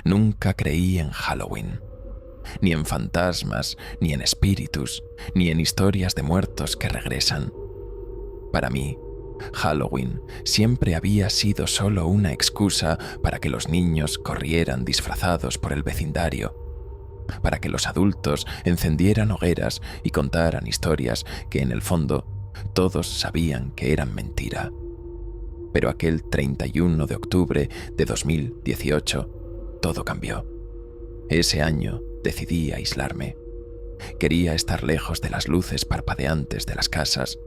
Nunca creí en Halloween, ni en fantasmas, ni en espíritus, ni en historias de muertos que regresan. Para mí, Halloween siempre había sido solo una excusa para que los niños corrieran disfrazados por el vecindario, para que los adultos encendieran hogueras y contaran historias que en el fondo todos sabían que eran mentira. Pero aquel 31 de octubre de 2018, todo cambió. Ese año decidí aislarme. Quería estar lejos de las luces parpadeantes de las casas,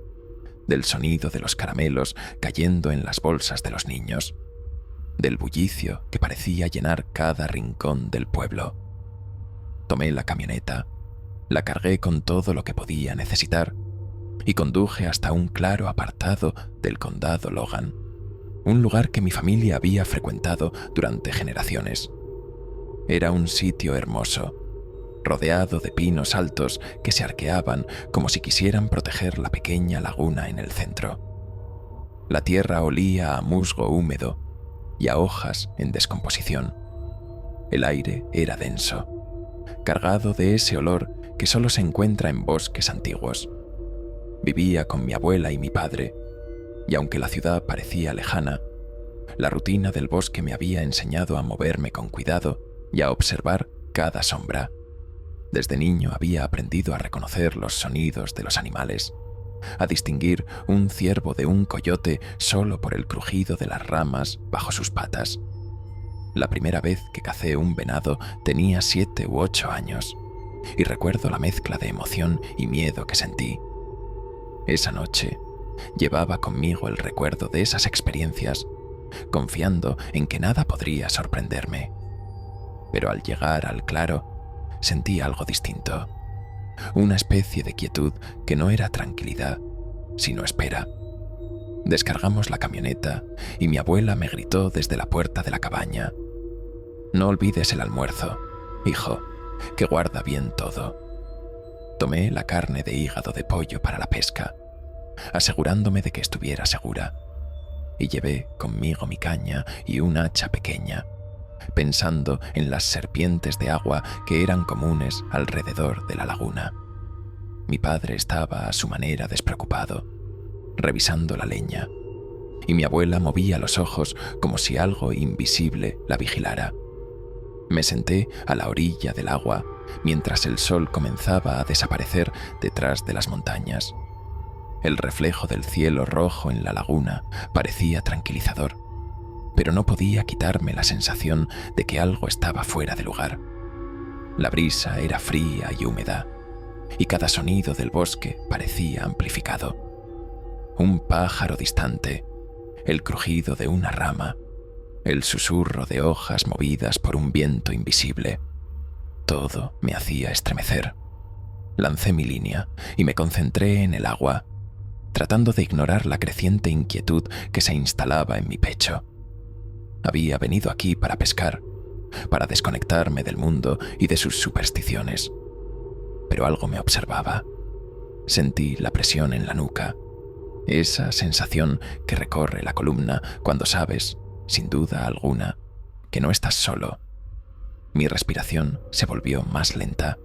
del sonido de los caramelos cayendo en las bolsas de los niños, del bullicio que parecía llenar cada rincón del pueblo. Tomé la camioneta, la cargué con todo lo que podía necesitar y conduje hasta un claro apartado del condado Logan, un lugar que mi familia había frecuentado durante generaciones. Era un sitio hermoso, rodeado de pinos altos que se arqueaban como si quisieran proteger la pequeña laguna en el centro. La tierra olía a musgo húmedo y a hojas en descomposición. El aire era denso, cargado de ese olor que solo se encuentra en bosques antiguos. Vivía con mi abuela y mi padre, y aunque la ciudad parecía lejana, la rutina del bosque me había enseñado a moverme con cuidado y a observar cada sombra. Desde niño había aprendido a reconocer los sonidos de los animales, a distinguir un ciervo de un coyote solo por el crujido de las ramas bajo sus patas. La primera vez que cacé un venado tenía 7 u 8 años, y recuerdo la mezcla de emoción y miedo que sentí. Esa noche llevaba conmigo el recuerdo de esas experiencias, confiando en que nada podría sorprenderme. Pero al llegar al claro, sentí algo distinto, una especie de quietud que no era tranquilidad, sino espera. Descargamos la camioneta y mi abuela me gritó desde la puerta de la cabaña: «No olvides el almuerzo, hijo, que guarda bien todo». Tomé la carne de hígado de pollo para la pesca, asegurándome de que estuviera segura, y llevé conmigo mi caña y un hacha pequeña, pensando en las serpientes de agua que eran comunes alrededor de la laguna. Mi padre estaba a su manera despreocupado, revisando la leña, y mi abuela movía los ojos como si algo invisible la vigilara. Me senté a la orilla del agua mientras el sol comenzaba a desaparecer detrás de las montañas. El reflejo del cielo rojo en la laguna parecía tranquilizador, pero no podía quitarme la sensación de que algo estaba fuera de lugar. La brisa era fría y húmeda, y cada sonido del bosque parecía amplificado. Un pájaro distante, el crujido de una rama, el susurro de hojas movidas por un viento invisible. Todo me hacía estremecer. Lancé mi línea y me concentré en el agua, tratando de ignorar la creciente inquietud que se instalaba en mi pecho. Había venido aquí para pescar, para desconectarme del mundo y de sus supersticiones. Pero algo me observaba. Sentí la presión en la nuca, esa sensación que recorre la columna cuando sabes, sin duda alguna, que no estás solo. Mi respiración se volvió más lenta,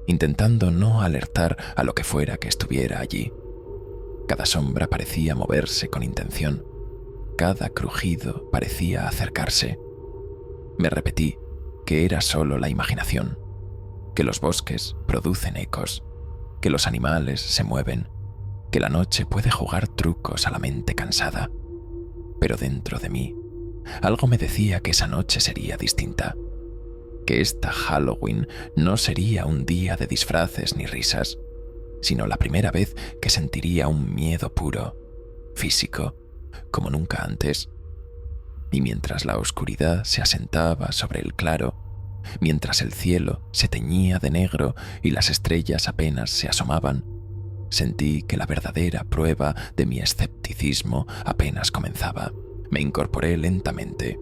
intentando no alertar a lo que fuera que estuviera allí. Cada sombra parecía moverse con intención. Cada crujido parecía acercarse. Me repetí que era solo la imaginación, que los bosques producen ecos, que los animales se mueven, que la noche puede jugar trucos a la mente cansada. Pero dentro de mí, algo me decía que esa noche sería distinta, que esta Halloween no sería un día de disfraces ni risas, sino la primera vez que sentiría un miedo puro, físico, como nunca antes. Y mientras la oscuridad se asentaba sobre el claro, mientras el cielo se teñía de negro y las estrellas apenas se asomaban, sentí que la verdadera prueba de mi escepticismo apenas comenzaba. Me incorporé lentamente,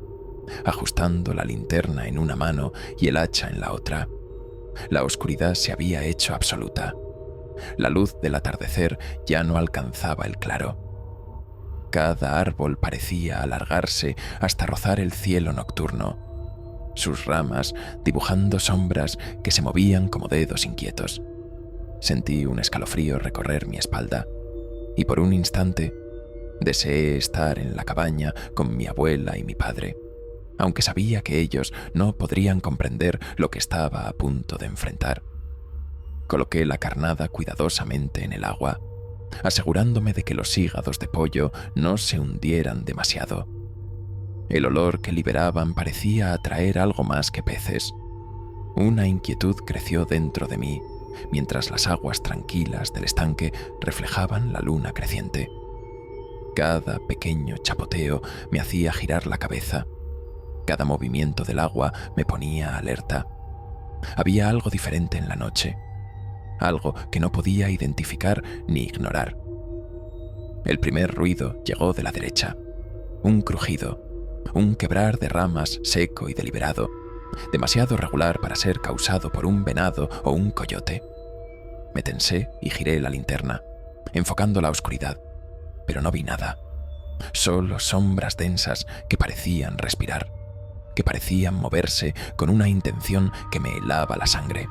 ajustando la linterna en una mano y el hacha en la otra. La oscuridad se había hecho absoluta. La luz del atardecer ya no alcanzaba el claro. Cada árbol parecía alargarse hasta rozar el cielo nocturno. sus ramas dibujando sombras que se movían como dedos inquietos. Sentí un escalofrío recorrer mi espalda y por un instante deseé estar en la cabaña con mi abuela y mi padre, aunque sabía que ellos no podrían comprender lo que estaba a punto de enfrentar. Coloqué la carnada cuidadosamente en el agua, asegurándome de que los hígados de pollo no se hundieran demasiado. El olor que liberaban parecía atraer algo más que peces. Una inquietud creció dentro de mí, mientras las aguas tranquilas del estanque reflejaban la luna creciente. Cada pequeño chapoteo me hacía girar la cabeza. Cada movimiento del agua me ponía alerta. Había algo diferente en la noche, algo que no podía identificar ni ignorar. El primer ruido llegó de la derecha, un crujido, un quebrar de ramas seco y deliberado, demasiado regular para ser causado por un venado o un coyote. Me tensé y giré la linterna, enfocando la oscuridad, pero no vi nada. Solo sombras densas que parecían respirar, que parecían moverse con una intención que me helaba la sangre.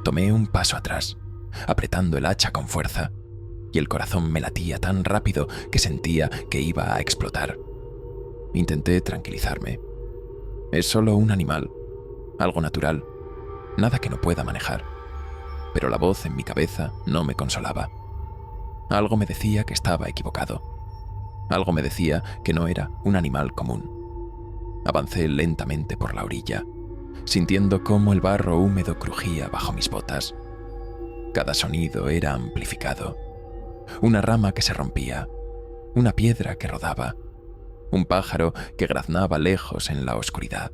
Tomé un paso atrás, apretando el hacha con fuerza, y el corazón me latía tan rápido que sentía que iba a explotar. Intenté tranquilizarme. Es solo un animal, algo natural, nada que no pueda manejar. Pero la voz en mi cabeza no me consolaba. Algo me decía que estaba equivocado. Algo me decía que no era un animal común. Avancé lentamente por la orilla, sintiendo cómo el barro húmedo crujía bajo mis botas. Cada sonido era amplificado. Una rama que se rompía, una piedra que rodaba, un pájaro que graznaba lejos en la oscuridad.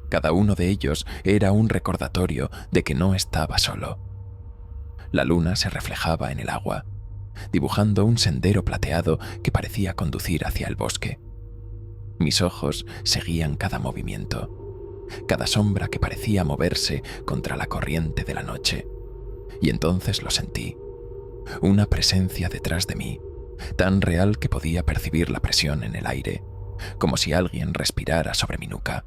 Cada uno de ellos era un recordatorio de que no estaba solo. La luna se reflejaba en el agua, dibujando un sendero plateado que parecía conducir hacia el bosque. Mis ojos seguían cada movimiento, cada sombra que parecía moverse contra la corriente de la noche. Y entonces lo sentí, una presencia detrás de mí, tan real que podía percibir la presión en el aire, como si alguien respirara sobre mi nuca.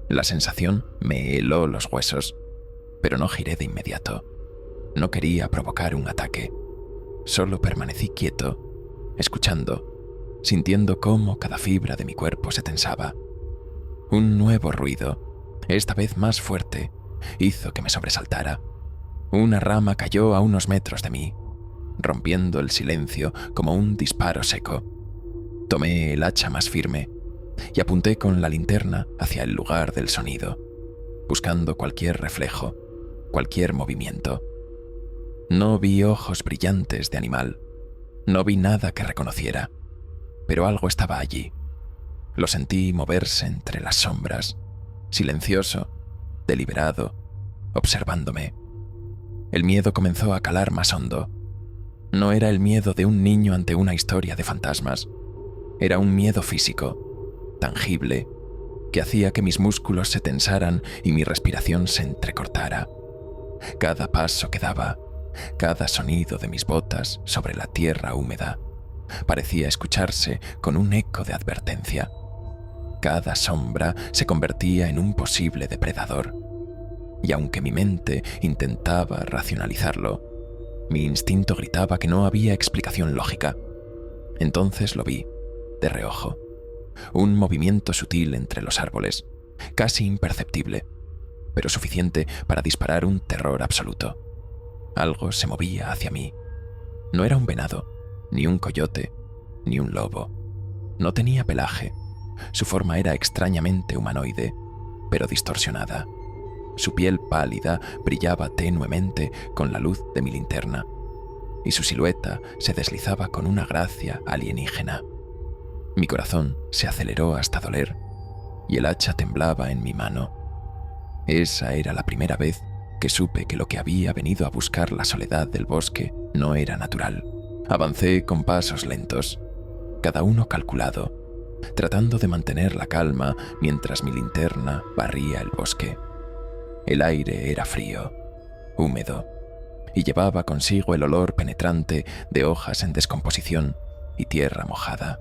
La sensación me heló los huesos, pero no giré de inmediato. No quería provocar un ataque. Solo permanecí quieto, escuchando, sintiendo cómo cada fibra de mi cuerpo se tensaba. Un nuevo ruido, esta vez más fuerte, hizo que me sobresaltara. Una rama cayó a unos metros de mí, rompiendo el silencio como un disparo seco. Tomé el hacha más firme y apunté con la linterna hacia el lugar del sonido, buscando cualquier reflejo, cualquier movimiento. No vi ojos brillantes de animal, no vi nada que reconociera, pero algo estaba allí. Lo sentí moverse entre las sombras, silencioso, deliberado, observándome. El miedo comenzó a calar más hondo. No era el miedo de un niño ante una historia de fantasmas. Era un miedo físico, tangible, que hacía que mis músculos se tensaran y mi respiración se entrecortara. Cada paso que daba, cada sonido de mis botas sobre la tierra húmeda, parecía escucharse con un eco de advertencia. Cada sombra se convertía en un posible depredador. Y aunque mi mente intentaba racionalizarlo, mi instinto gritaba que no había explicación lógica. Entonces lo vi, de reojo. Un movimiento sutil entre los árboles, casi imperceptible, pero suficiente para disparar un terror absoluto. Algo se movía hacia mí. No era un venado, ni un coyote, ni un lobo. No tenía pelaje. Su forma era extrañamente humanoide, pero distorsionada. Su piel pálida brillaba tenuemente con la luz de mi linterna, y su silueta se deslizaba con una gracia alienígena. Mi corazón se aceleró hasta doler, y el hacha temblaba en mi mano. Esa era la primera vez que supe que lo que había venido a buscar la soledad del bosque no era natural. Avancé con pasos lentos, cada uno calculado, tratando de mantener la calma mientras mi linterna barría el bosque. El aire era frío, húmedo, y llevaba consigo el olor penetrante de hojas en descomposición y tierra mojada.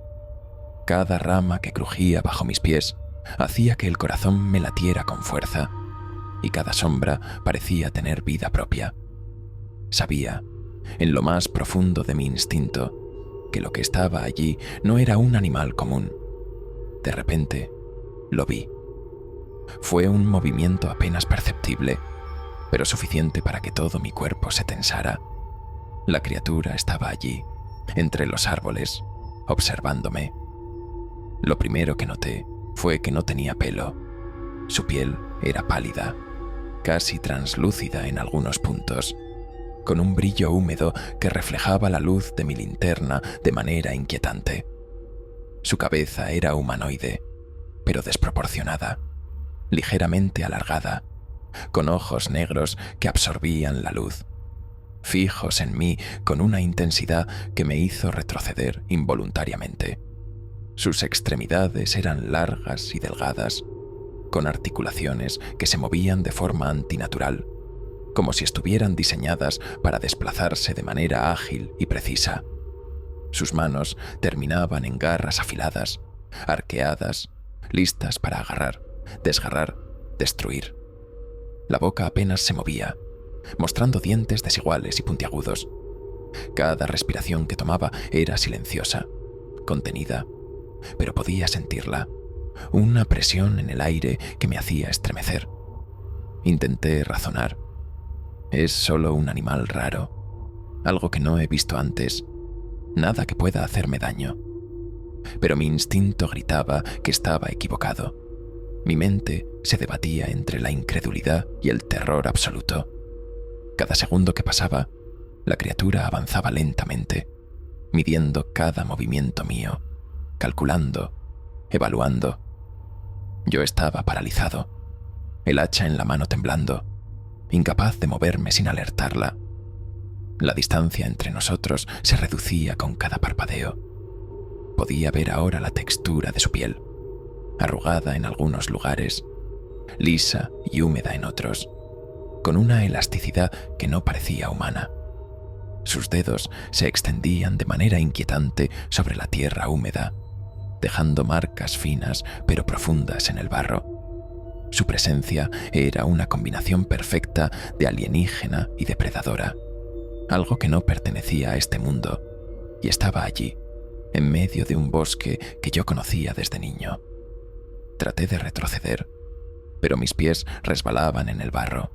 Cada rama que crujía bajo mis pies hacía que el corazón me latiera con fuerza y cada sombra parecía tener vida propia. Sabía, en lo más profundo de mi instinto, que lo que estaba allí no era un animal común. De repente, lo vi. Fue un movimiento apenas perceptible, pero suficiente para que todo mi cuerpo se tensara. La criatura estaba allí, entre los árboles, observándome. Lo primero que noté fue que no tenía pelo. Su piel era pálida, casi translúcida en algunos puntos, con un brillo húmedo que reflejaba la luz de mi linterna de manera inquietante. Su cabeza era humanoide, pero desproporcionada, ligeramente alargada, con ojos negros que absorbían la luz, fijos en mí con una intensidad que me hizo retroceder involuntariamente. Sus extremidades eran largas y delgadas, con articulaciones que se movían de forma antinatural, como si estuvieran diseñadas para desplazarse de manera ágil y precisa. Sus manos terminaban en garras afiladas, arqueadas, listas para agarrar, desgarrar, destruir. La boca apenas se movía, mostrando dientes desiguales y puntiagudos. Cada respiración que tomaba era silenciosa, contenida, pero podía sentirla, una presión en el aire que me hacía estremecer. Intenté razonar. Es solo un animal raro, algo que no he visto antes, nada que pueda hacerme daño. Pero mi instinto gritaba que estaba equivocado. Mi mente se debatía entre la incredulidad y el terror absoluto. Cada segundo que pasaba, la criatura avanzaba lentamente, midiendo cada movimiento mío, calculando, evaluando. Yo estaba paralizado, el hacha en la mano temblando, incapaz de moverme sin alertarla. La distancia entre nosotros se reducía con cada parpadeo. Podía ver ahora la textura de su piel, arrugada en algunos lugares, lisa y húmeda en otros, con una elasticidad que no parecía humana. Sus dedos se extendían de manera inquietante sobre la tierra húmeda, dejando marcas finas pero profundas en el barro. Su presencia era una combinación perfecta de alienígena y depredadora, algo que no pertenecía a este mundo, y estaba allí, en medio de un bosque que yo conocía desde niño. Traté de retroceder, pero mis pies resbalaban en el barro.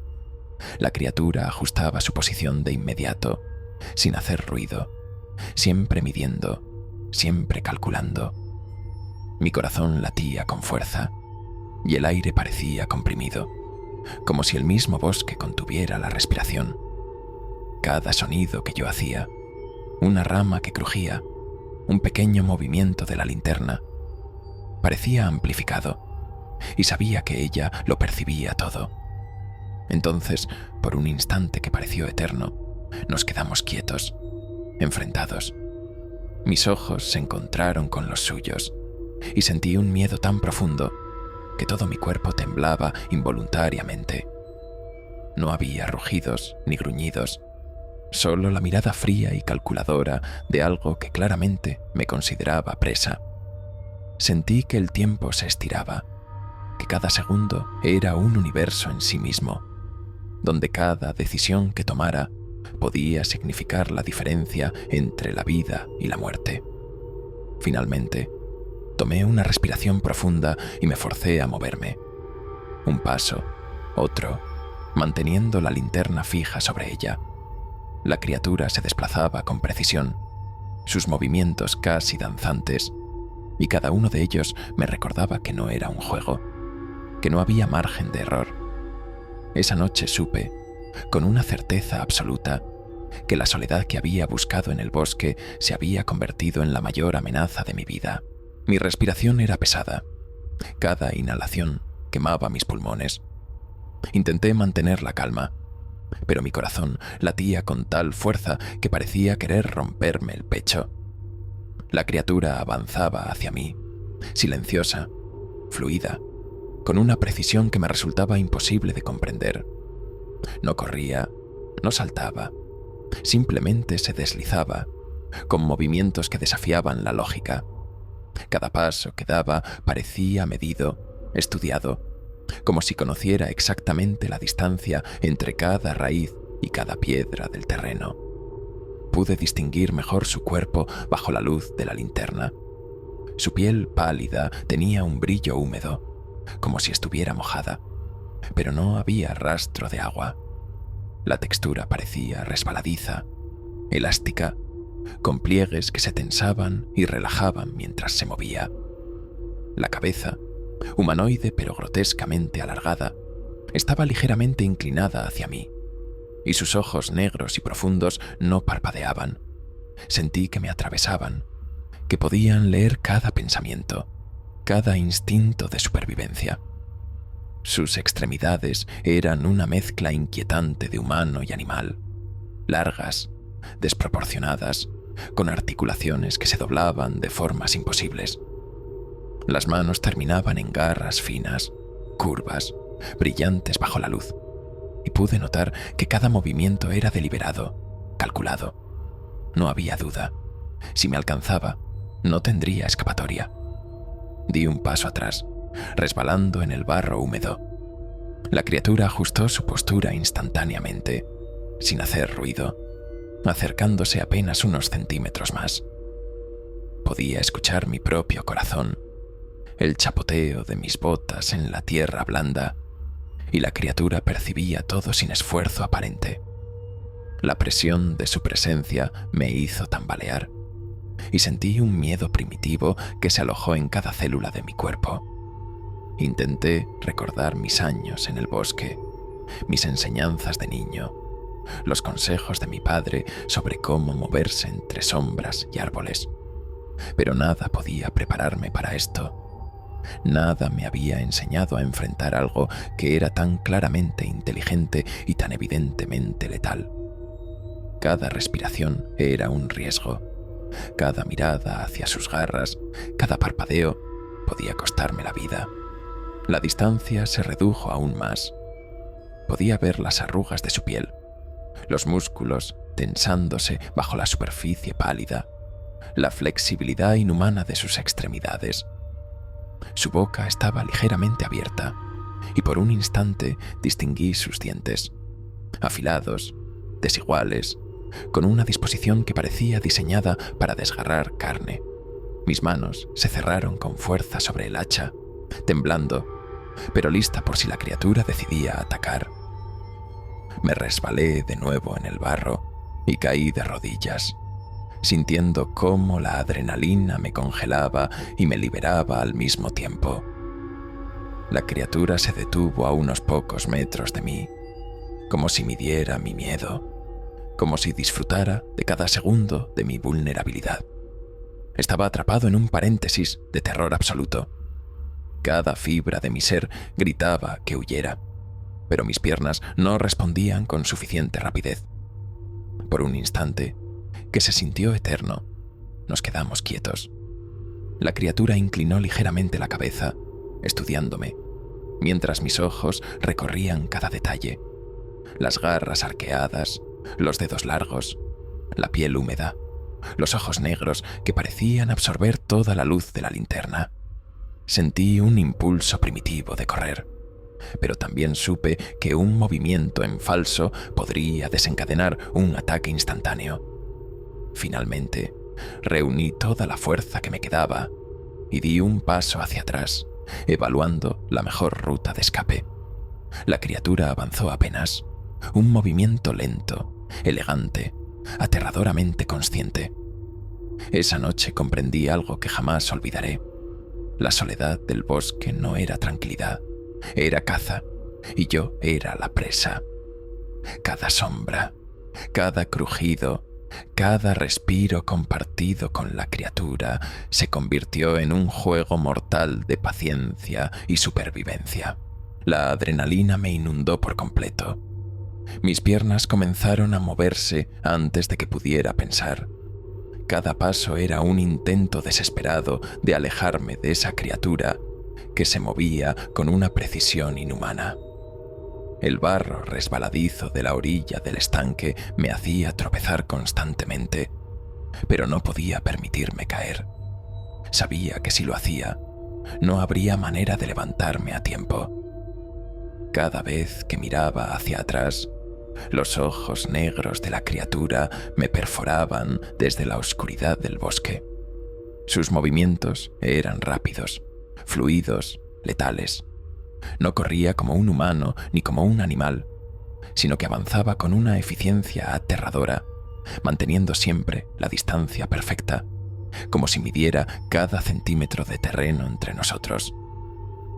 La criatura ajustaba su posición de inmediato, sin hacer ruido, siempre midiendo, siempre calculando. Mi corazón latía con fuerza, y el aire parecía comprimido, como si el mismo bosque contuviera la respiración. Cada sonido que yo hacía, una rama que crujía, un pequeño movimiento de la linterna, parecía amplificado, y sabía que ella lo percibía todo. Entonces, por un instante que pareció eterno, nos quedamos quietos, enfrentados. Mis ojos se encontraron con los suyos, y sentí un miedo tan profundo que todo mi cuerpo temblaba involuntariamente. No había rugidos ni gruñidos, solo la mirada fría y calculadora de algo que claramente me consideraba presa. Sentí que el tiempo se estiraba, que cada segundo era un universo en sí mismo, donde cada decisión que tomara podía significar la diferencia entre la vida y la muerte. Finalmente, tomé una respiración profunda y me forcé a moverme. Un paso, otro, manteniendo la linterna fija sobre ella. La criatura se desplazaba con precisión, sus movimientos casi danzantes, y cada uno de ellos me recordaba que no era un juego, que no había margen de error. Esa noche supe, con una certeza absoluta, que la soledad que había buscado en el bosque se había convertido en la mayor amenaza de mi vida. Mi respiración era pesada. Cada inhalación quemaba mis pulmones. Intenté mantener la calma, pero mi corazón latía con tal fuerza que parecía querer romperme el pecho. La criatura avanzaba hacia mí, silenciosa, fluida, con una precisión que me resultaba imposible de comprender. No corría, no saltaba, simplemente se deslizaba, con movimientos que desafiaban la lógica. Cada paso que daba parecía medido, estudiado, como si conociera exactamente la distancia entre cada raíz y cada piedra del terreno. Pude distinguir mejor su cuerpo bajo la luz de la linterna. Su piel pálida tenía un brillo húmedo, como si estuviera mojada, pero no había rastro de agua. La textura parecía resbaladiza, elástica, con pliegues que se tensaban y relajaban mientras se movía. La cabeza, humanoide pero grotescamente alargada, estaba ligeramente inclinada hacia mí, y sus ojos negros y profundos no parpadeaban. Sentí que me atravesaban, que podían leer cada pensamiento, cada instinto de supervivencia. Sus extremidades eran una mezcla inquietante de humano y animal, largas, desproporcionadas, con articulaciones que se doblaban de formas imposibles. Las manos terminaban en garras finas, curvas, brillantes bajo la luz, y pude notar que cada movimiento era deliberado, calculado. No había duda. Si me alcanzaba, no tendría escapatoria. Di un paso atrás, resbalando en el barro húmedo. La criatura ajustó su postura instantáneamente, sin hacer ruido, acercándose apenas unos centímetros más. Podía escuchar mi propio corazón, el chapoteo de mis botas en la tierra blanda, y la criatura percibía todo sin esfuerzo aparente. La presión de su presencia me hizo tambalear, y sentí un miedo primitivo que se alojó en cada célula de mi cuerpo. Intenté recordar mis años en el bosque, mis enseñanzas de niño, los consejos de mi padre sobre cómo moverse entre sombras y árboles. Pero nada podía prepararme para esto. Nada me había enseñado a enfrentar algo que era tan claramente inteligente y tan evidentemente letal. Cada respiración era un riesgo. Cada mirada hacia sus garras, cada parpadeo podía costarme la vida. La distancia se redujo aún más. Podía ver las arrugas de su piel, los músculos tensándose bajo la superficie pálida, la flexibilidad inhumana de sus extremidades. Su boca estaba ligeramente abierta, y por un instante distinguí sus dientes, afilados, desiguales, con una disposición que parecía diseñada para desgarrar carne. Mis manos se cerraron con fuerza sobre el hacha, temblando, pero lista por si la criatura decidía atacar. Me resbalé de nuevo en el barro y caí de rodillas, sintiendo cómo la adrenalina me congelaba y me liberaba al mismo tiempo. La criatura se detuvo a unos pocos metros de mí, como si midiera mi miedo, como si disfrutara de cada segundo de mi vulnerabilidad. Estaba atrapado en un paréntesis de terror absoluto. Cada fibra de mi ser gritaba que huyera, pero mis piernas no respondían con suficiente rapidez. Por un instante, que se sintió eterno, nos quedamos quietos. La criatura inclinó ligeramente la cabeza, estudiándome, mientras mis ojos recorrían cada detalle: las garras arqueadas, los dedos largos, la piel húmeda, los ojos negros que parecían absorber toda la luz de la linterna. Sentí un impulso primitivo de correr, pero también supe que un movimiento en falso podría desencadenar un ataque instantáneo. Finalmente, reuní toda la fuerza que me quedaba y di un paso hacia atrás, evaluando la mejor ruta de escape. La criatura avanzó apenas, un movimiento lento, elegante, aterradoramente consciente. Esa noche comprendí algo que jamás olvidaré. La soledad del bosque no era tranquilidad, era caza, y yo era la presa. Cada sombra, cada crujido, cada respiro compartido con la criatura se convirtió en un juego mortal de paciencia y supervivencia. La adrenalina me inundó por completo. Mis piernas comenzaron a moverse antes de que pudiera pensar. Cada paso era un intento desesperado de alejarme de esa criatura que se movía con una precisión inhumana. El barro resbaladizo de la orilla del estanque me hacía tropezar constantemente, pero no podía permitirme caer. Sabía que si lo hacía, no habría manera de levantarme a tiempo. Cada vez que miraba hacia atrás, los ojos negros de la criatura me perforaban desde la oscuridad del bosque. Sus movimientos eran rápidos, fluidos, letales. No corría como un humano ni como un animal, sino que avanzaba con una eficiencia aterradora, manteniendo siempre la distancia perfecta, como si midiera cada centímetro de terreno entre nosotros.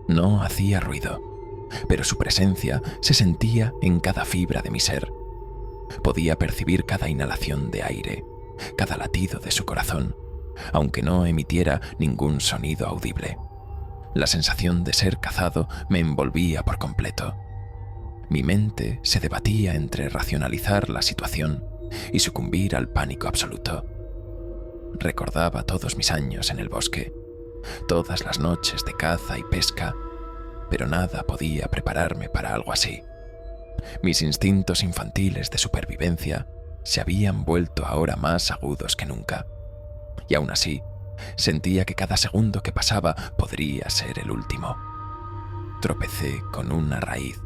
No hacía ruido, pero su presencia se sentía en cada fibra de mi ser. Podía percibir cada inhalación de aire, cada latido de su corazón, aunque no emitiera ningún sonido audible. La sensación de ser cazado me envolvía por completo. Mi mente se debatía entre racionalizar la situación y sucumbir al pánico absoluto. Recordaba todos mis años en el bosque, todas las noches de caza y pesca, pero nada podía prepararme para algo así. Mis instintos infantiles de supervivencia se habían vuelto ahora más agudos que nunca, y aún así sentía que cada segundo que pasaba podría ser el último. Tropecé con una raíz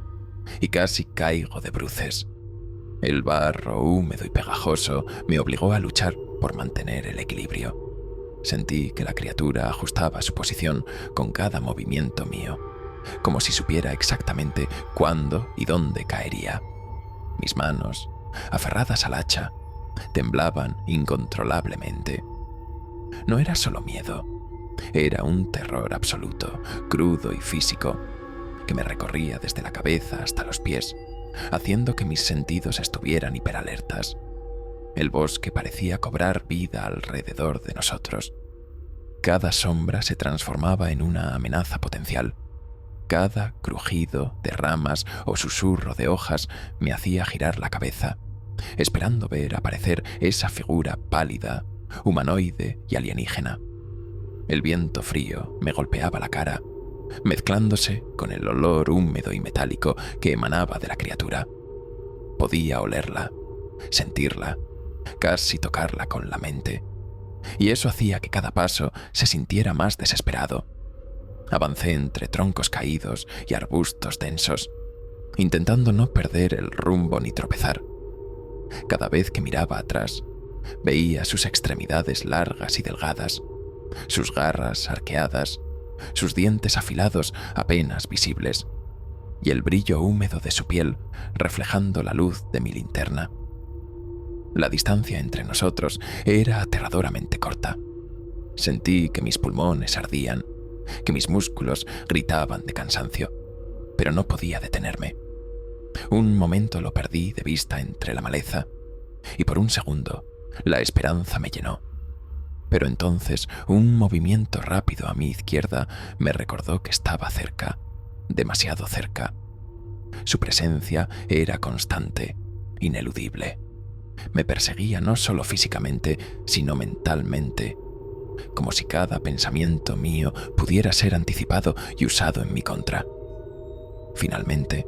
y casi caigo de bruces. El barro húmedo y pegajoso me obligó a luchar por mantener el equilibrio. Sentí que la criatura ajustaba su posición con cada movimiento mío, como si supiera exactamente cuándo y dónde caería. Mis manos, aferradas al hacha, temblaban incontrolablemente. No era solo miedo, era un terror absoluto, crudo y físico, que me recorría desde la cabeza hasta los pies, haciendo que mis sentidos estuvieran hiperalertas. El bosque parecía cobrar vida alrededor de nosotros. Cada sombra se transformaba en una amenaza potencial. Cada crujido de ramas o susurro de hojas me hacía girar la cabeza, esperando ver aparecer esa figura pálida, humanoide y alienígena. El viento frío me golpeaba la cara, mezclándose con el olor húmedo y metálico que emanaba de la criatura. Podía olerla, sentirla, casi tocarla con la mente, y eso hacía que cada paso se sintiera más desesperado. Avancé entre troncos caídos y arbustos densos, intentando no perder el rumbo ni tropezar. Cada vez que miraba atrás, veía sus extremidades largas y delgadas, sus garras arqueadas, sus dientes afilados apenas visibles, y el brillo húmedo de su piel reflejando la luz de mi linterna. La distancia entre nosotros era aterradoramente corta. Sentí que mis pulmones ardían, que mis músculos gritaban de cansancio, pero no podía detenerme. Un momento lo perdí de vista entre la maleza, y por un segundo la esperanza me llenó. Pero entonces un movimiento rápido a mi izquierda me recordó que estaba cerca, demasiado cerca. Su presencia era constante, ineludible. Me perseguía no solo físicamente, sino mentalmente, como si cada pensamiento mío pudiera ser anticipado y usado en mi contra. Finalmente,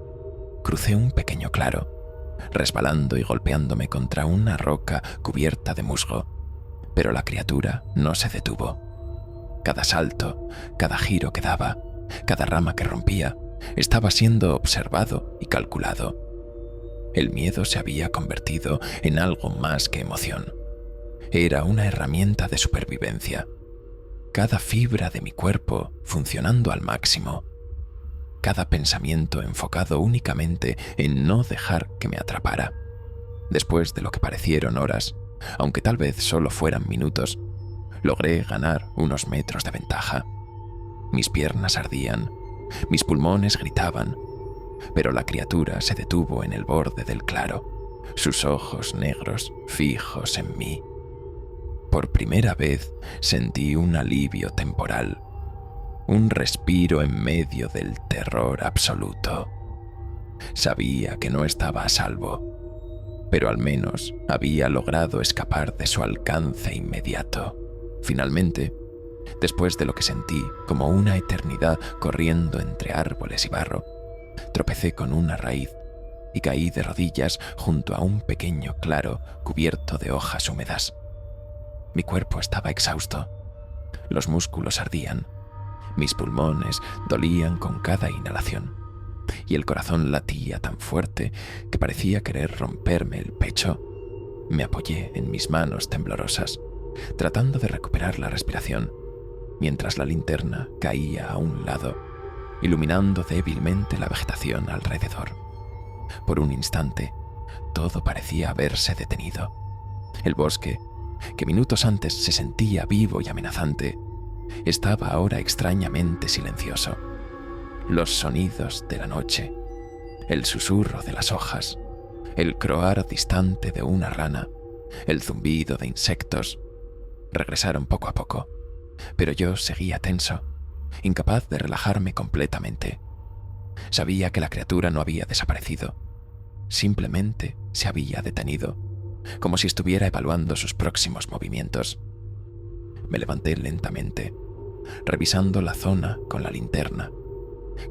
crucé un pequeño claro, resbalando y golpeándome contra una roca cubierta de musgo, pero la criatura no se detuvo. Cada salto, cada giro que daba, cada rama que rompía, estaba siendo observado y calculado. El miedo se había convertido en algo más que emoción. Era una herramienta de supervivencia. Cada fibra de mi cuerpo funcionando al máximo. Cada pensamiento enfocado únicamente en no dejar que me atrapara. Después de lo que parecieron horas, aunque tal vez solo fueran minutos, logré ganar unos metros de ventaja. Mis piernas ardían, mis pulmones gritaban, pero la criatura se detuvo en el borde del claro, sus ojos negros fijos en mí. Por primera vez sentí un alivio temporal, un respiro en medio del terror absoluto. Sabía que no estaba a salvo, pero al menos había logrado escapar de su alcance inmediato. Finalmente, después de lo que sentí como una eternidad corriendo entre árboles y barro, tropecé con una raíz y caí de rodillas junto a un pequeño claro cubierto de hojas húmedas. Mi cuerpo estaba exhausto, los músculos ardían, Mis pulmones dolían con cada inhalación y el corazón latía tan fuerte que parecía querer romperme el pecho. Me apoyé en mis manos temblorosas, tratando de recuperar la respiración, mientras la linterna caía a un lado, iluminando débilmente la vegetación alrededor. Por un instante, todo parecía haberse detenido. El bosque, que minutos antes se sentía vivo y amenazante, estaba ahora extrañamente silencioso. Los sonidos de la noche, el susurro de las hojas, el croar distante de una rana, el zumbido de insectos, regresaron poco a poco, pero yo seguía tenso, incapaz de relajarme completamente. Sabía que la criatura no había desaparecido, simplemente se había detenido, como si estuviera evaluando sus próximos movimientos. Me levanté lentamente, revisando la zona con la linterna.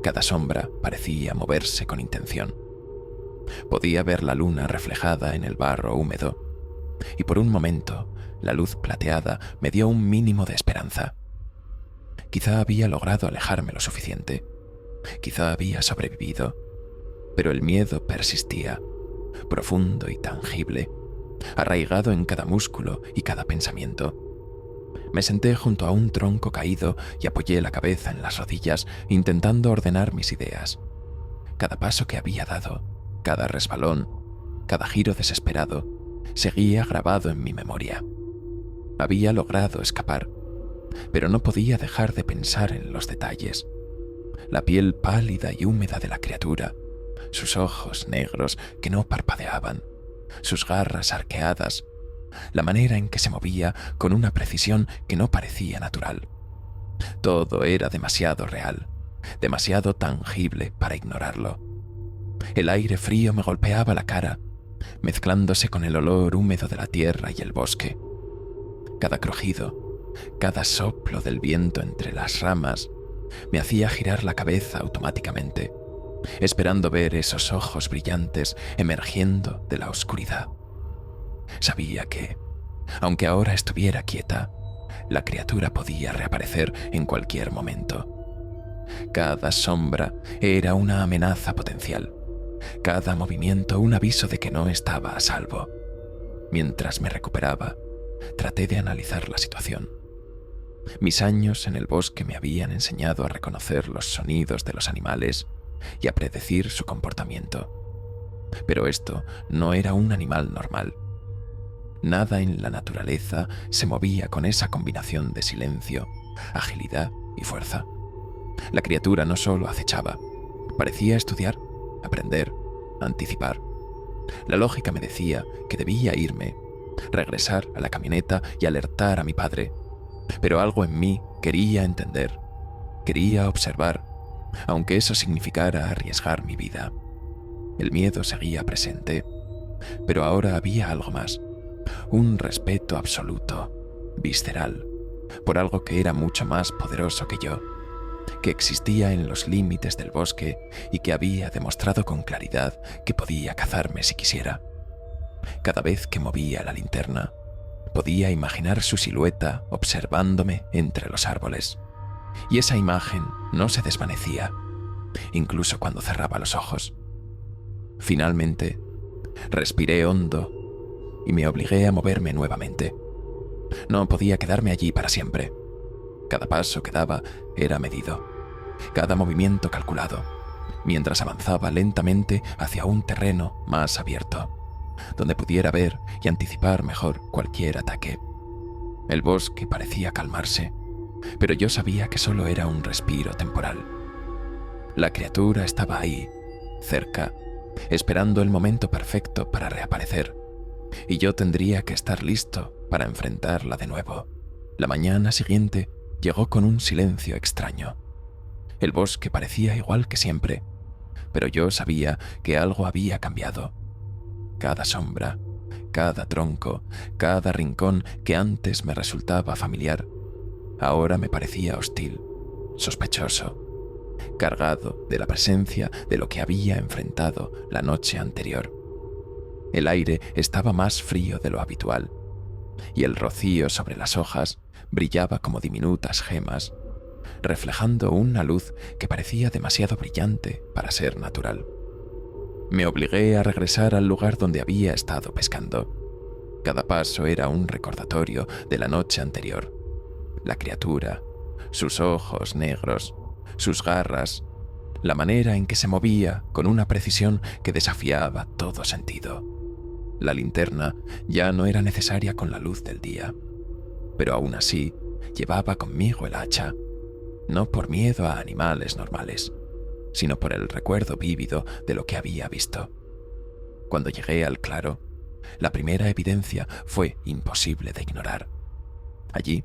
Cada sombra parecía moverse con intención. Podía ver la luna reflejada en el barro húmedo, y por un momento la luz plateada me dio un mínimo de esperanza. Quizá había logrado alejarme lo suficiente, quizá había sobrevivido, pero el miedo persistía, profundo y tangible, arraigado en cada músculo y cada pensamiento. Me senté junto a un tronco caído y apoyé la cabeza en las rodillas, intentando ordenar mis ideas. Cada paso que había dado, cada resbalón, cada giro desesperado, seguía grabado en mi memoria. Había logrado escapar, pero no podía dejar de pensar en los detalles. La piel pálida y húmeda de la criatura, sus ojos negros que no parpadeaban, sus garras arqueadas, la manera en que se movía con una precisión que no parecía natural. Todo era demasiado real, demasiado tangible para ignorarlo. El aire frío me golpeaba la cara, mezclándose con el olor húmedo de la tierra y el bosque. Cada crujido, cada soplo del viento entre las ramas me hacía girar la cabeza automáticamente, esperando ver esos ojos brillantes emergiendo de la oscuridad. Sabía que, aunque ahora estuviera quieta, la criatura podía reaparecer en cualquier momento. Cada sombra era una amenaza potencial, cada movimiento un aviso de que no estaba a salvo. Mientras me recuperaba, traté de analizar la situación. Mis años en el bosque me habían enseñado a reconocer los sonidos de los animales y a predecir su comportamiento. Pero esto no era un animal normal. Nada en la naturaleza se movía con esa combinación de silencio, agilidad y fuerza. La criatura no solo acechaba, parecía estudiar, aprender, anticipar. La lógica me decía que debía irme, regresar a la camioneta y alertar a mi padre, pero algo en mí quería entender, quería observar, aunque eso significara arriesgar mi vida. El miedo seguía presente, pero ahora había algo más, un respeto absoluto, visceral, por algo que era mucho más poderoso que yo, que existía en los límites del bosque y que había demostrado con claridad que podía cazarme si quisiera. Cada vez que movía la linterna, podía imaginar su silueta observándome entre los árboles, y esa imagen no se desvanecía, incluso cuando cerraba los ojos. Finalmente, respiré hondo y me obligué a moverme nuevamente. No podía quedarme allí para siempre. Cada paso que daba era medido, cada movimiento calculado, mientras avanzaba lentamente hacia un terreno más abierto, donde pudiera ver y anticipar mejor cualquier ataque. El bosque parecía calmarse, pero yo sabía que solo era un respiro temporal. La criatura estaba ahí, cerca, esperando el momento perfecto para reaparecer, y yo tendría que estar listo para enfrentarla de nuevo. La mañana siguiente llegó con un silencio extraño. El bosque parecía igual que siempre, pero yo sabía que algo había cambiado. Cada sombra, cada tronco, cada rincón que antes me resultaba familiar, ahora me parecía hostil, sospechoso, cargado de la presencia de lo que había enfrentado la noche anterior. El aire estaba más frío de lo habitual, y el rocío sobre las hojas brillaba como diminutas gemas, reflejando una luz que parecía demasiado brillante para ser natural. Me obligué a regresar al lugar donde había estado pescando. Cada paso era un recordatorio de la noche anterior. La criatura, sus ojos negros, sus garras, la manera en que se movía con una precisión que desafiaba todo sentido. La linterna ya no era necesaria con la luz del día, pero aún así llevaba conmigo el hacha, no por miedo a animales normales, sino por el recuerdo vívido de lo que había visto. Cuando llegué al claro, la primera evidencia fue imposible de ignorar. Allí,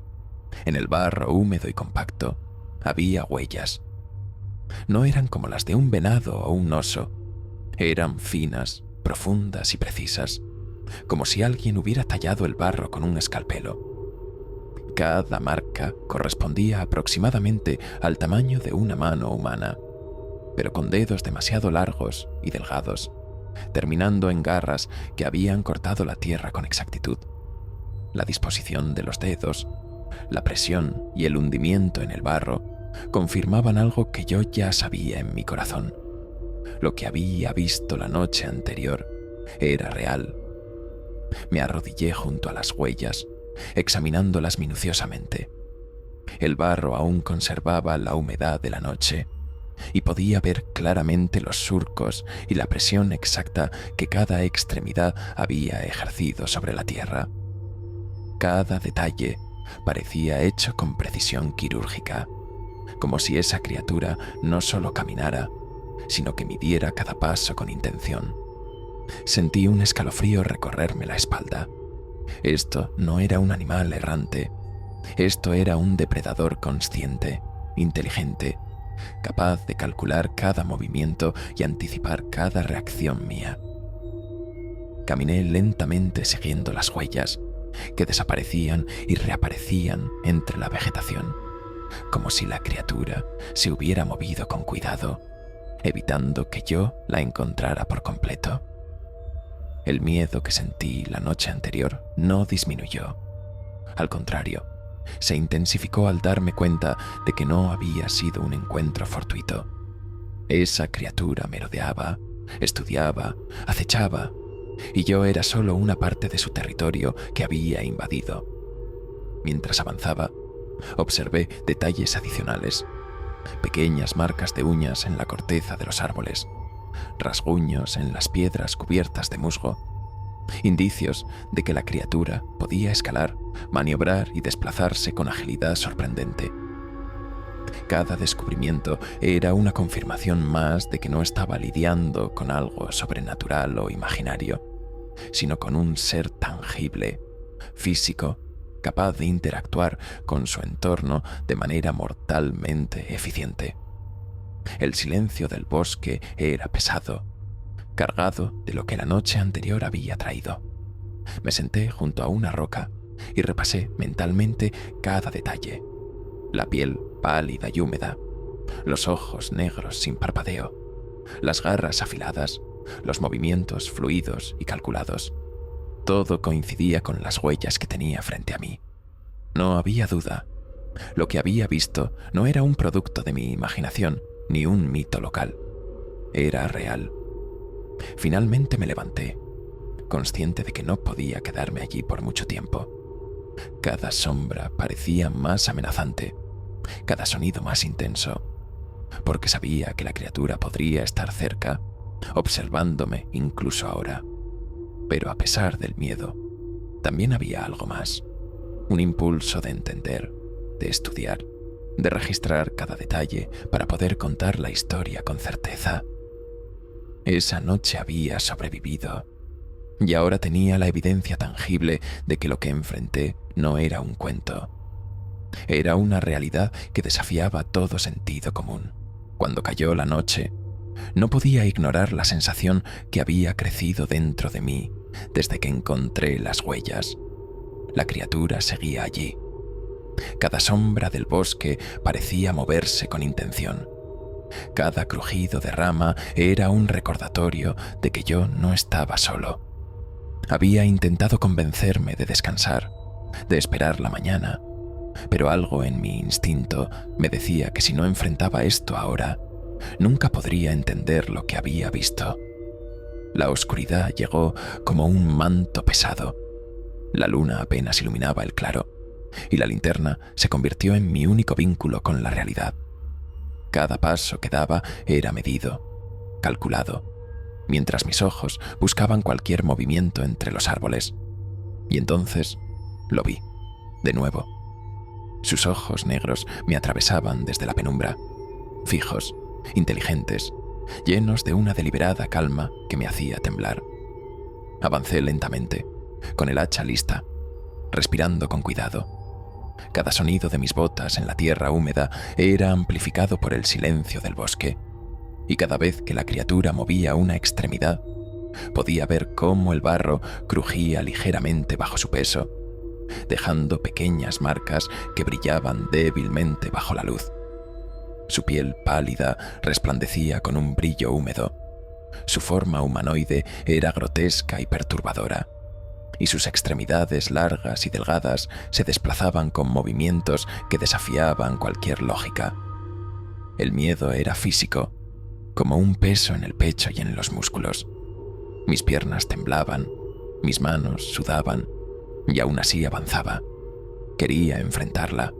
en el barro húmedo y compacto, había huellas. No eran como las de un venado o un oso. Eran finas, profundas y precisas, como si alguien hubiera tallado el barro con un escalpelo. Cada marca correspondía aproximadamente al tamaño de una mano humana, pero con dedos demasiado largos y delgados, terminando en garras que habían cortado la tierra con exactitud. La disposición de los dedos, la presión y el hundimiento en el barro confirmaban algo que yo ya sabía en mi corazón. Lo que había visto la noche anterior era real. Me arrodillé junto a las huellas, examinándolas minuciosamente. El barro aún conservaba la humedad de la noche y podía ver claramente los surcos y la presión exacta que cada extremidad había ejercido sobre la tierra. Cada detalle parecía hecho con precisión quirúrgica, como si esa criatura no solo caminara, sino que midiera cada paso con intención. Sentí un escalofrío recorrerme la espalda. Esto no era un animal errante. Esto era un depredador consciente, inteligente, capaz de calcular cada movimiento y anticipar cada reacción mía. Caminé lentamente siguiendo las huellas, que desaparecían y reaparecían entre la vegetación, como si la criatura se hubiera movido con cuidado, evitando que yo la encontrara por completo. El miedo que sentí la noche anterior no disminuyó. Al contrario, se intensificó al darme cuenta de que no había sido un encuentro fortuito. Esa criatura merodeaba, estudiaba, acechaba, y yo era solo una parte de su territorio que había invadido. Mientras avanzaba, observé detalles adicionales, pequeñas marcas de uñas en la corteza de los árboles, rasguños en las piedras cubiertas de musgo, indicios de que la criatura podía escalar, maniobrar y desplazarse con agilidad sorprendente. Cada descubrimiento era una confirmación más de que no estaba lidiando con algo sobrenatural o imaginario, sino con un ser tangible, físico, capaz de interactuar con su entorno de manera mortalmente eficiente. El silencio del bosque era pesado, cargado de lo que la noche anterior había traído. Me senté junto a una roca y repasé mentalmente cada detalle. La piel pálida y húmeda, los ojos negros sin parpadeo, las garras afiladas, los movimientos fluidos y calculados. Todo coincidía con las huellas que tenía frente a mí. No había duda. Lo que había visto no era un producto de mi imaginación ni un mito local. Era real. Finalmente me levanté, consciente de que no podía quedarme allí por mucho tiempo. Cada sombra parecía más amenazante, cada sonido más intenso, porque sabía que la criatura podría estar cerca, observándome incluso ahora. Pero a pesar del miedo, también había algo más, un impulso de entender, de estudiar, de registrar cada detalle para poder contar la historia con certeza. Esa noche había sobrevivido, y ahora tenía la evidencia tangible de que lo que enfrenté no era un cuento. Era una realidad que desafiaba todo sentido común. Cuando cayó la noche, no podía ignorar la sensación que había crecido dentro de mí desde que encontré las huellas. La criatura seguía allí. Cada sombra del bosque parecía moverse con intención. Cada crujido de rama era un recordatorio de que yo no estaba solo. Había intentado convencerme de descansar, de esperar la mañana, pero algo en mi instinto me decía que si no enfrentaba esto ahora, nunca podría entender lo que había visto. La oscuridad llegó como un manto pesado. La luna apenas iluminaba el claro, y la linterna se convirtió en mi único vínculo con la realidad. Cada paso que daba era medido, calculado, mientras mis ojos buscaban cualquier movimiento entre los árboles. Y entonces lo vi, de nuevo. Sus ojos negros me atravesaban desde la penumbra, fijos, inteligentes, llenos de una deliberada calma que me hacía temblar. Avancé lentamente, con el hacha lista, respirando con cuidado. Cada sonido de mis botas en la tierra húmeda era amplificado por el silencio del bosque, y cada vez que la criatura movía una extremidad, podía ver cómo el barro crujía ligeramente bajo su peso, dejando pequeñas marcas que brillaban débilmente bajo la luz. Su piel pálida resplandecía con un brillo húmedo. Su forma humanoide era grotesca y perturbadora, y sus extremidades largas y delgadas se desplazaban con movimientos que desafiaban cualquier lógica. El miedo era físico, como un peso en el pecho y en los músculos. Mis piernas temblaban, mis manos sudaban, y aún así avanzaba. Quería enfrentarla,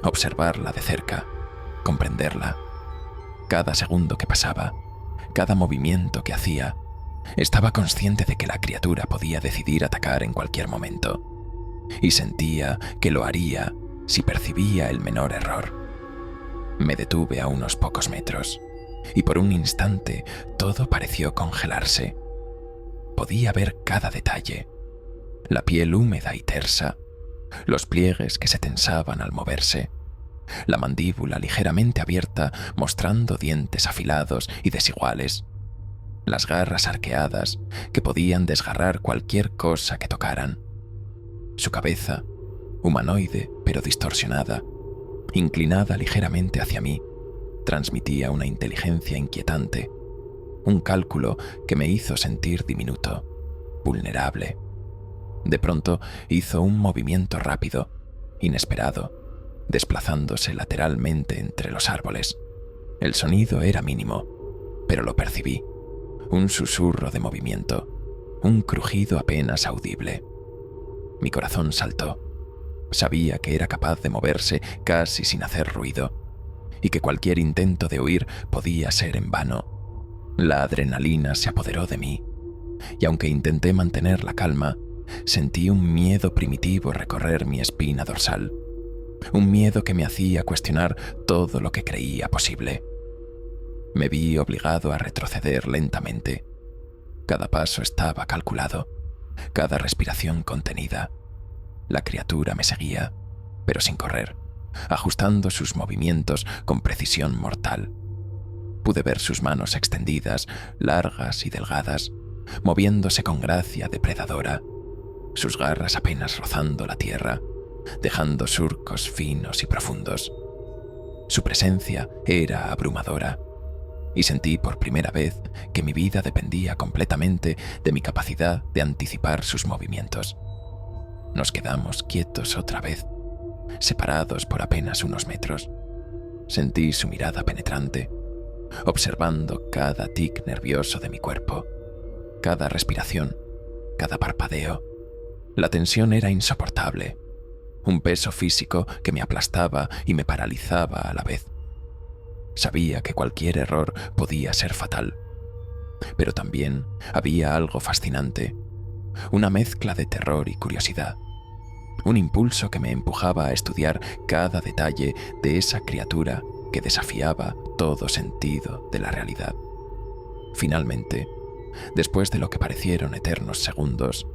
observarla de cerca, comprenderla. Cada segundo que pasaba, cada movimiento que hacía, estaba consciente de que la criatura podía decidir atacar en cualquier momento, y sentía que lo haría si percibía el menor error. Me detuve a unos pocos metros, y por un instante todo pareció congelarse. Podía ver cada detalle: la piel húmeda y tersa, los pliegues que se tensaban al moverse, la mandíbula ligeramente abierta mostrando dientes afilados y desiguales, las garras arqueadas que podían desgarrar cualquier cosa que tocaran. Su cabeza, humanoide pero distorsionada, inclinada ligeramente hacia mí, transmitía una inteligencia inquietante, un cálculo que me hizo sentir diminuto, vulnerable. De pronto hizo un movimiento rápido, inesperado, desplazándose lateralmente entre los árboles. El sonido era mínimo, pero lo percibí. Un susurro de movimiento, un crujido apenas audible. Mi corazón saltó. Sabía que era capaz de moverse casi sin hacer ruido, y que cualquier intento de huir podía ser en vano. La adrenalina se apoderó de mí, y aunque intenté mantener la calma, sentí un miedo primitivo recorrer mi espina dorsal. Un miedo que me hacía cuestionar todo lo que creía posible. Me vi obligado a retroceder lentamente. Cada paso estaba calculado, cada respiración contenida. La criatura me seguía, pero sin correr, ajustando sus movimientos con precisión mortal. Pude ver sus manos extendidas, largas y delgadas, moviéndose con gracia depredadora, sus garras apenas rozando la tierra, dejando surcos finos y profundos. Su presencia era abrumadora, y sentí por primera vez que mi vida dependía completamente de mi capacidad de anticipar sus movimientos. Nos quedamos quietos otra vez, separados por apenas unos metros. Sentí su mirada penetrante, observando cada tic nervioso de mi cuerpo, cada respiración, cada parpadeo. La tensión era insoportable, un peso físico que me aplastaba y me paralizaba a la vez. Sabía que cualquier error podía ser fatal, pero también había algo fascinante, una mezcla de terror y curiosidad, un impulso que me empujaba a estudiar cada detalle de esa criatura que desafiaba todo sentido de la realidad. Finalmente, después de lo que parecieron eternos segundos,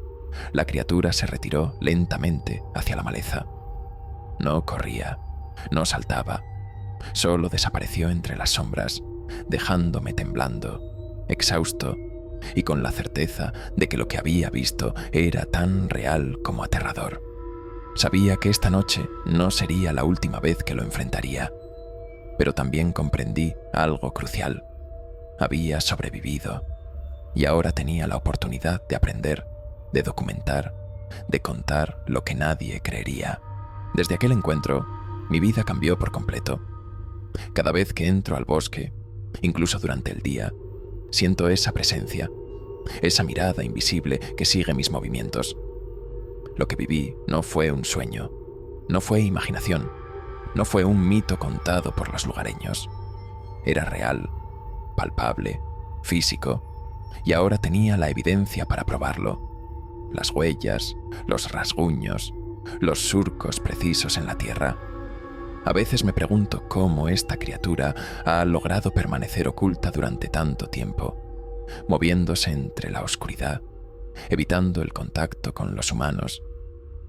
la criatura se retiró lentamente hacia la maleza. No corría, no saltaba, solo desapareció entre las sombras, dejándome temblando, exhausto y con la certeza de que lo que había visto era tan real como aterrador. Sabía que esta noche no sería la última vez que lo enfrentaría, pero también comprendí algo crucial. Había sobrevivido y ahora tenía la oportunidad de aprender, de documentar, de contar lo que nadie creería. Desde aquel encuentro, mi vida cambió por completo. Cada vez que entro al bosque, incluso durante el día, siento esa presencia, esa mirada invisible que sigue mis movimientos. Lo que viví no fue un sueño, no fue imaginación, no fue un mito contado por los lugareños. Era real, palpable, físico, y ahora tenía la evidencia para probarlo. Las huellas, los rasguños, los surcos precisos en la tierra. A veces me pregunto cómo esta criatura ha logrado permanecer oculta durante tanto tiempo, moviéndose entre la oscuridad, evitando el contacto con los humanos,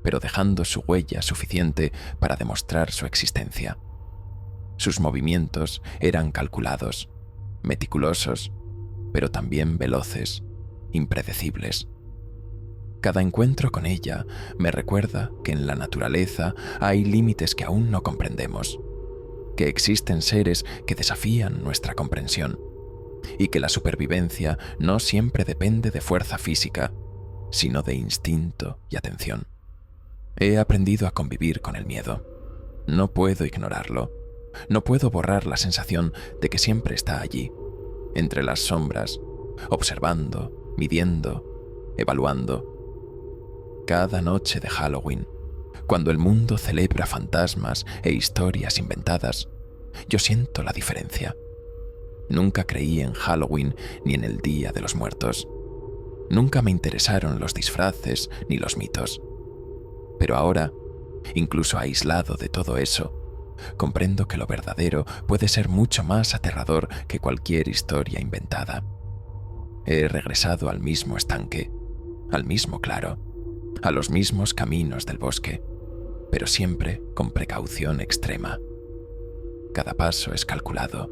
pero dejando su huella suficiente para demostrar su existencia. Sus movimientos eran calculados, meticulosos, pero también veloces, impredecibles. Cada encuentro con ella me recuerda que en la naturaleza hay límites que aún no comprendemos, que existen seres que desafían nuestra comprensión y que la supervivencia no siempre depende de fuerza física, sino de instinto y atención. He aprendido a convivir con el miedo. No puedo ignorarlo. No puedo borrar la sensación de que siempre está allí, entre las sombras, observando, midiendo, evaluando. Cada noche de Halloween, cuando el mundo celebra fantasmas e historias inventadas, yo siento la diferencia. Nunca creí en Halloween ni en el Día de los Muertos. Nunca me interesaron los disfraces ni los mitos. Pero ahora, incluso aislado de todo eso, comprendo que lo verdadero puede ser mucho más aterrador que cualquier historia inventada. He regresado al mismo estanque, al mismo claro, a los mismos caminos del bosque, pero siempre con precaución extrema. Cada paso es calculado,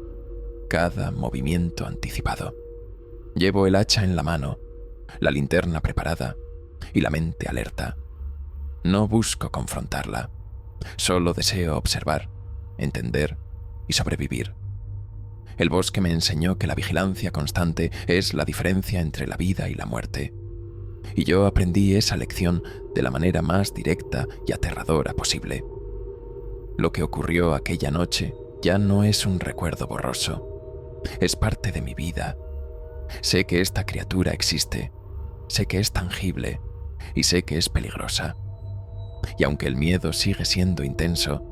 cada movimiento anticipado. Llevo el hacha en la mano, la linterna preparada y la mente alerta. No busco confrontarla, solo deseo observar, entender y sobrevivir. El bosque me enseñó que la vigilancia constante es la diferencia entre la vida y la muerte. Y yo aprendí esa lección de la manera más directa y aterradora posible. Lo que ocurrió aquella noche ya no es un recuerdo borroso. Es parte de mi vida. Sé que esta criatura existe, sé que es tangible y sé que es peligrosa. Y aunque el miedo sigue siendo intenso,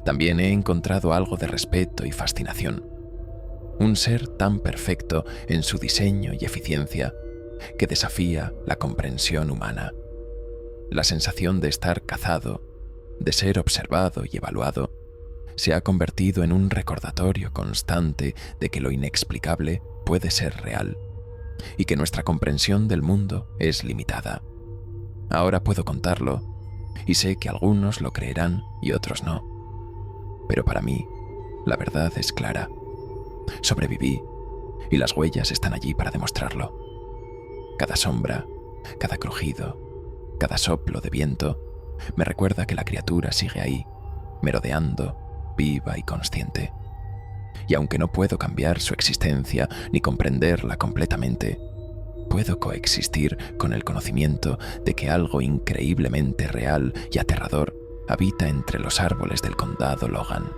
también he encontrado algo de respeto y fascinación. Un ser tan perfecto en su diseño y eficiencia que desafía la comprensión humana. La sensación de estar cazado, de ser observado y evaluado, se ha convertido en un recordatorio constante de que lo inexplicable puede ser real y que nuestra comprensión del mundo es limitada. Ahora puedo contarlo y sé que algunos lo creerán y otros no. Pero para mí, la verdad es clara. Sobreviví y las huellas están allí para demostrarlo. Cada sombra, cada crujido, cada soplo de viento me recuerda que la criatura sigue ahí, merodeando, viva y consciente. Y aunque no puedo cambiar su existencia ni comprenderla completamente, puedo coexistir con el conocimiento de que algo increíblemente real y aterrador habita entre los árboles del condado Logan.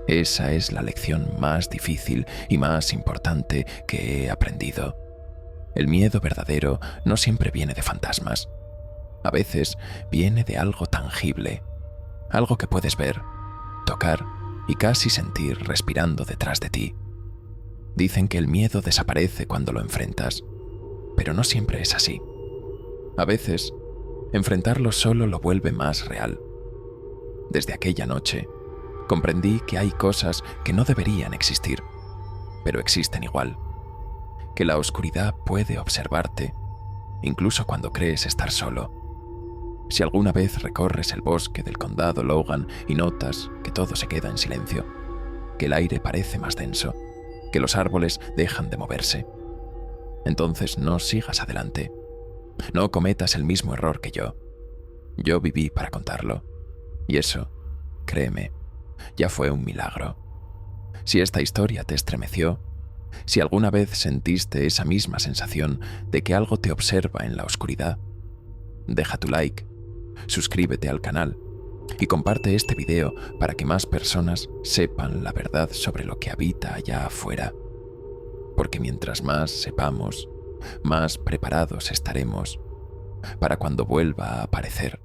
Esa es la lección más difícil y más importante que he aprendido. El miedo verdadero no siempre viene de fantasmas. A veces viene de algo tangible, algo que puedes ver, tocar y casi sentir respirando detrás de ti. Dicen que el miedo desaparece cuando lo enfrentas, pero no siempre es así. A veces, enfrentarlo solo lo vuelve más real. Desde aquella noche, comprendí que hay cosas que no deberían existir, pero existen igual. Que la oscuridad puede observarte, incluso cuando crees estar solo. Si alguna vez recorres el bosque del condado Logan y notas que todo se queda en silencio, que el aire parece más denso, que los árboles dejan de moverse, entonces no sigas adelante. No cometas el mismo error que yo. Yo viví para contarlo. Y eso, créeme, ya fue un milagro. Si esta historia te estremeció, si alguna vez sentiste esa misma sensación de que algo te observa en la oscuridad, deja tu like, suscríbete al canal Y comparte este video para que más personas sepan la verdad sobre lo que habita allá afuera. Porque mientras más sepamos, más preparados estaremos para cuando vuelva a aparecer